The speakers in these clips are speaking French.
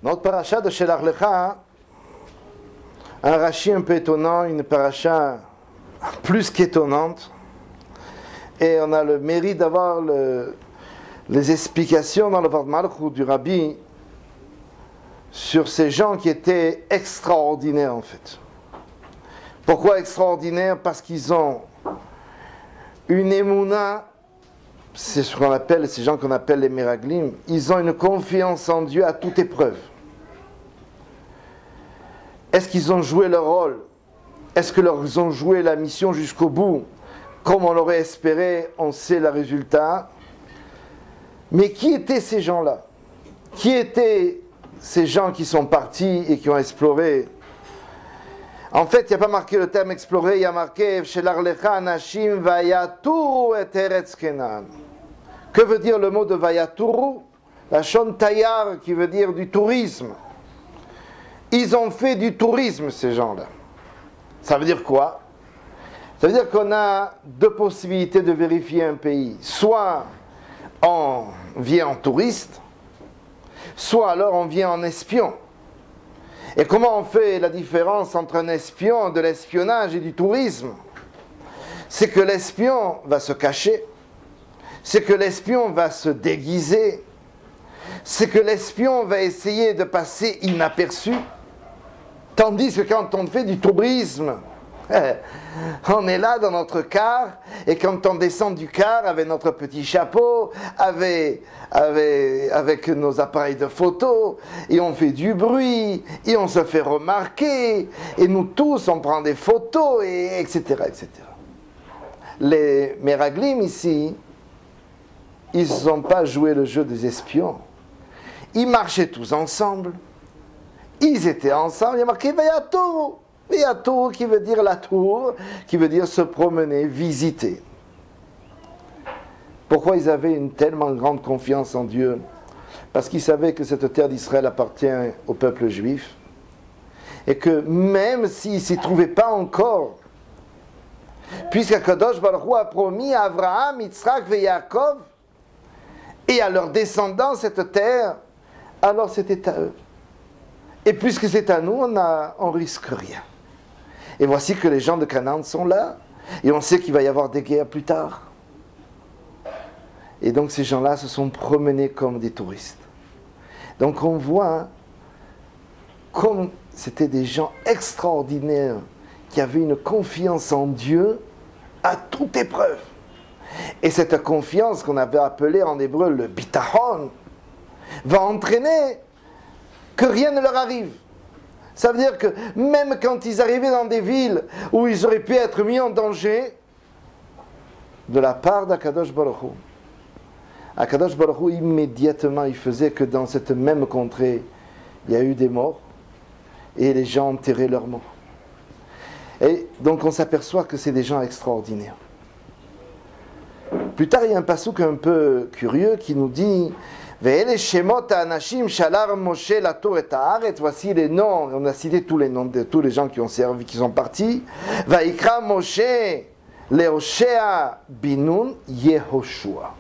Notre paracha de Shelach Lecha, un Rashi un peu étonnant, une paracha plus qu'étonnante, et on a le mérite d'avoir les explications dans le Vart Malchut du Rabbi sur ces gens qui étaient extraordinaires en fait. Pourquoi extraordinaires? Parce qu'ils ont une émouna, c'est ce qu'on appelle, ces gens qu'on appelle les Meraglim, ils ont une confiance en Dieu à toute épreuve. Est-ce qu'ils ont joué leur rôle? Est-ce qu'ils ont joué la mission jusqu'au bout? Comme on l'aurait espéré, on sait le résultat. Mais qui étaient ces gens-là? Qui étaient ces gens qui sont partis et qui ont exploré? En fait, il n'y a pas marqué le terme explorer, il y a marqué Shelach Lecha Anashim Vayaturu et Eretz Kenan. Que veut dire le mot de Vayaturu? La Shon Tayar, qui veut dire du tourisme. Ils ont fait du tourisme, ces gens-là. Ça veut dire quoi? Ça veut dire qu'on a deux possibilités de vérifier un pays. Soit on vient en touriste, soit alors on vient en espion. Et comment on fait la différence entre un espion, de l'espionnage et du tourisme? C'est que l'espion va se cacher, c'est que l'espion va se déguiser, c'est que l'espion va essayer de passer inaperçu. Tandis que quand on fait du tourisme, on est là dans notre car, et quand on descend du car avec notre petit chapeau, avec nos appareils de photo, et on fait du bruit, et on se fait remarquer, et nous tous on prend des photos, et etc., etc. Les Meraglim ici, ils n'ont pas joué le jeu des espions. Ils marchaient tous ensemble. Ils étaient ensemble, il y a marqué Vayaturu. Vayaturu qui veut dire la tour, qui veut dire se promener, visiter. Pourquoi ils avaient une tellement grande confiance en Dieu? Parce qu'ils savaient que cette terre d'Israël appartient au peuple juif. Et que même s'ils ne s'y trouvaient pas encore, puisqu'Akadosh Baruch Hu a promis à Abraham, Yitzhak et Yaakov, et à leurs descendants cette terre, alors c'était à eux. Et puisque c'est à nous, on risque rien. Et voici que les gens de Canaan sont là, et on sait qu'il va y avoir des guerres plus tard. Et donc ces gens-là se sont promenés comme des touristes. Donc on voit comme c'était des gens extraordinaires, qui avaient une confiance en Dieu à toute épreuve. Et cette confiance qu'on avait appelée en hébreu le bitachon, va entraîner que rien ne leur arrive. Ça veut dire que même quand ils arrivaient dans des villes où ils auraient pu être mis en danger, de la part d'Akadosh Baruch Hu, Akadosh Baruch Hu immédiatement il faisait que dans cette même contrée il y a eu des morts et les gens enterraient leurs morts. Et donc on s'aperçoit que c'est des gens extraordinaires. Plus tard il y a un passouk un peu curieux qui nous dit voici les noms, on a cité tous les noms de tous les gens qui ont servi, qui sont partis. Vaikra Moshe leOshea binun Yehoshua.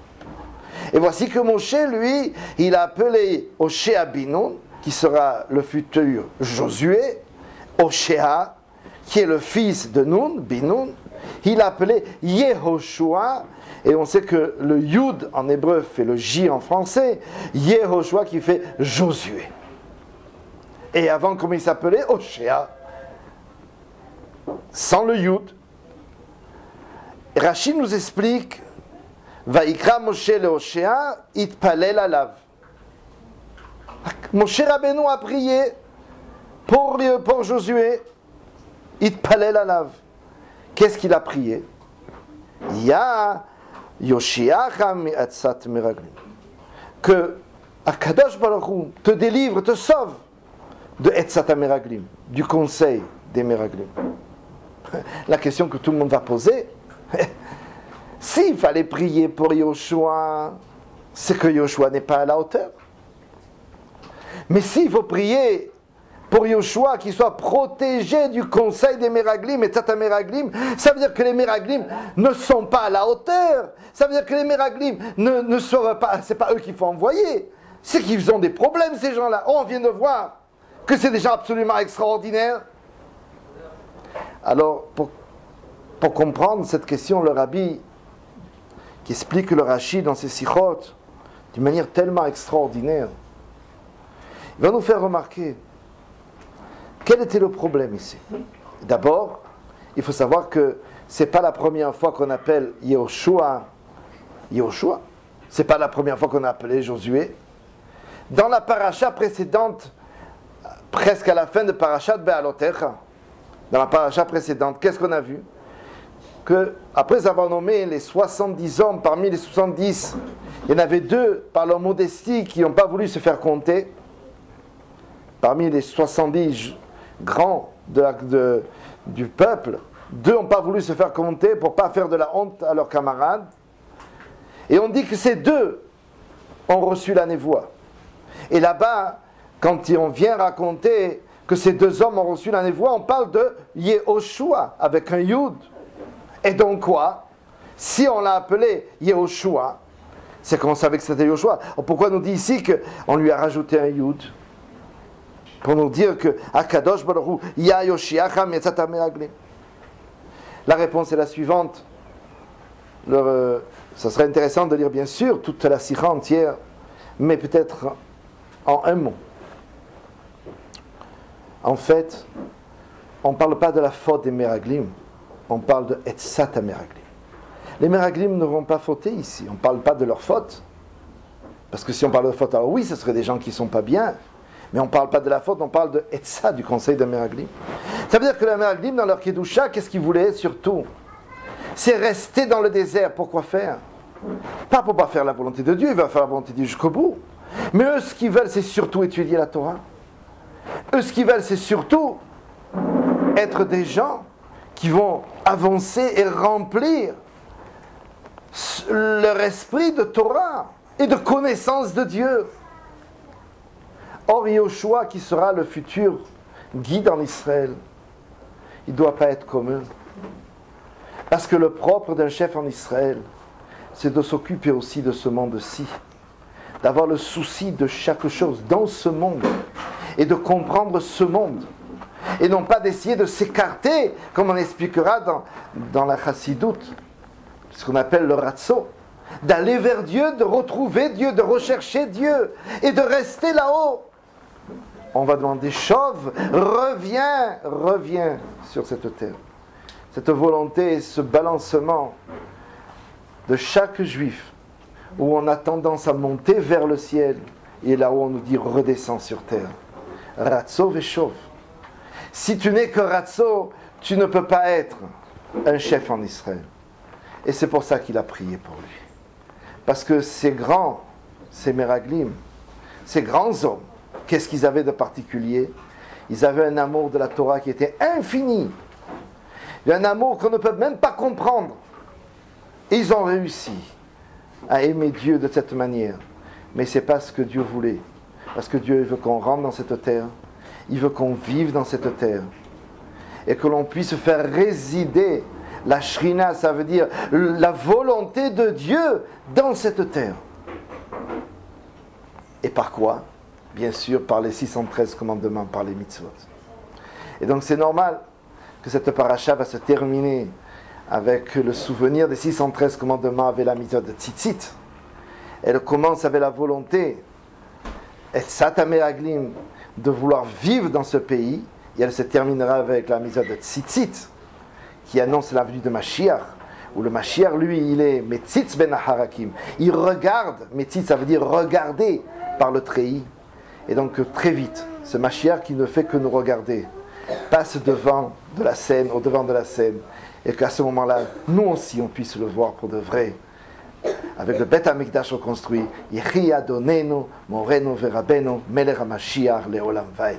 Et voici que Moshe, lui, il a appelé Oshea binun, qui sera le futur Josué, Oshea, qui est le fils de Nun, Binun, il a appelé Yehoshua. Et on sait que le Yud en hébreu fait le J en français, Yehoshua qui fait Josué. Et avant, comment il s'appelait? Oshea. Sans le Yud. Rashi nous explique, Vaikra Moshe le Oshea, itpalel alav. Moshe Rabbeinu a prié pour Josué, itpalel alav. Qu'est-ce qu'il a prié? Ya Yoshiacha mi'atzat meraglim. Que Akadosh Baruch Hu te délivre, te sauve de Etzat meraglim, du conseil des meraglim. La question que tout le monde va poser, s'il fallait prier pour Yoshua, c'est que Yoshua n'est pas à la hauteur. Mais s'il faut prier pour Yoshua qu'il soit protégé du conseil des Meraglim et Tzat Meraglim, ça veut dire que les Meraglim ne sont pas à la hauteur. Ça veut dire que les Meraglim ne sont pas, c'est pas eux qu'il faut envoyer. c'est qu'ils ont des problèmes, ces gens-là. Oh, on vient de voir que c'est des gens absolument extraordinaires. Alors, pour comprendre cette question, le Rabbi, qui explique le Rashi dans ses sikhot, d'une manière tellement extraordinaire, il va nous faire remarquer quel était le problème ici. D'abord, il faut savoir que ce n'est pas la première fois qu'on appelle Yehoshua. Ce n'est pas la première fois qu'on a appelé Josué. Dans la paracha précédente, presque à la fin de Parashat Be'alotecha, dans la paracha précédente, qu'est-ce qu'on a vu? Que après avoir nommé les 70 hommes parmi les 70, il y en avait 2 par leur modestie qui n'ont pas voulu se faire compter. Parmi les 70 grands du peuple, 2 n'ont pas voulu se faire compter pour ne pas faire de la honte à leurs camarades. Et on dit que ces 2 ont reçu la névoie. Et là-bas, quand on vient raconter que ces 2 hommes ont reçu la névoie, on parle de Yehoshua avec un Yud. Et donc quoi? Si on l'a appelé Yehoshua, c'est qu'on savait que c'était Yehoshua. Pourquoi on nous dit ici qu'on lui a rajouté un Yud? Pour nous dire que Akadosh Baruch Hu Ya Yoshiacha Metzata Meraglim. La réponse est la suivante. Ça serait intéressant de lire bien sûr toute la sikha entière, mais peut-être en un mot. En fait, on ne parle pas de la faute des Meraglim, on parle de Etzat Meraglim. Les Meraglim ne vont pas fauter ici, on ne parle pas de leur faute. Parce que si on parle de faute, alors oui, ce seraient des gens qui ne sont pas bien, mais on ne parle pas de la faute, on parle de Etzat, du conseil de Meraglim. Ça veut dire que les Meraglim, dans leur Kedusha, qu'est-ce qu'ils voulaient surtout? C'est rester dans le désert. Pourquoi faire? Pas pour ne pas faire la volonté de Dieu, ils veulent faire la volonté de Dieu jusqu'au bout. Mais eux, ce qu'ils veulent, c'est surtout étudier la Torah. Eux, ce qu'ils veulent, c'est surtout être des gens qui vont avancer et remplir leur esprit de Torah et de connaissance de Dieu. Or, Yehoshua, qui sera le futur guide en Israël, il ne doit pas être comme eux. Parce que le propre d'un chef en Israël, c'est de s'occuper aussi de ce monde-ci, d'avoir le souci de chaque chose dans ce monde, et de comprendre ce monde, et non pas d'essayer de s'écarter, comme on expliquera dans la Chassidoute, ce qu'on appelle le Ratso, d'aller vers Dieu, de retrouver Dieu, de rechercher Dieu, et de rester là-haut. On va demander, Chauve, reviens sur cette terre. Cette volonté, ce balancement de chaque juif, où on a tendance à monter vers le ciel, et là où on nous dit redescends sur terre. Ratso veshov. Si tu n'es que Ratso, tu ne peux pas être un chef en Israël. Et c'est pour ça qu'il a prié pour lui. Parce que ces Meraglim, ces grands hommes, qu'est-ce qu'ils avaient de particulier? Ils avaient un amour de la Torah qui était infini. Un amour qu'on ne peut même pas comprendre. Et ils ont réussi à aimer Dieu de cette manière. Mais c'est pas ce que Dieu voulait. Parce que Dieu veut qu'on rentre dans cette terre. Il veut qu'on vive dans cette terre. Et que l'on puisse faire résider la Shrina, ça veut dire la volonté de Dieu dans cette terre. Et par quoi? Bien sûr, par les 613 commandements, par les mitzvot. Et donc c'est normal que cette paracha va se terminer avec le souvenir des 613 commandements avec la mitzvah de Tzitzit. Elle commence avec la volonté, et Meraglim, de vouloir vivre dans ce pays, et elle se terminera avec la mitzvah de Tzitzit, qui annonce la venue de Mashiach, où le Mashiach, lui, il est Metzitz ben Harakim. Il regarde, Metzitz, ça veut dire regarder par le treillis. Et donc très vite, ce Mashiach qui ne fait que nous regarder, passe devant de la scène, au devant de la scène, et qu'à ce moment-là, nous aussi, on puisse le voir pour de vrai. Avec le Beth HaMikdash reconstruit, Yehi Adonenu, Morenu Verabenu, Melech HaMashiach Leolam Vaed.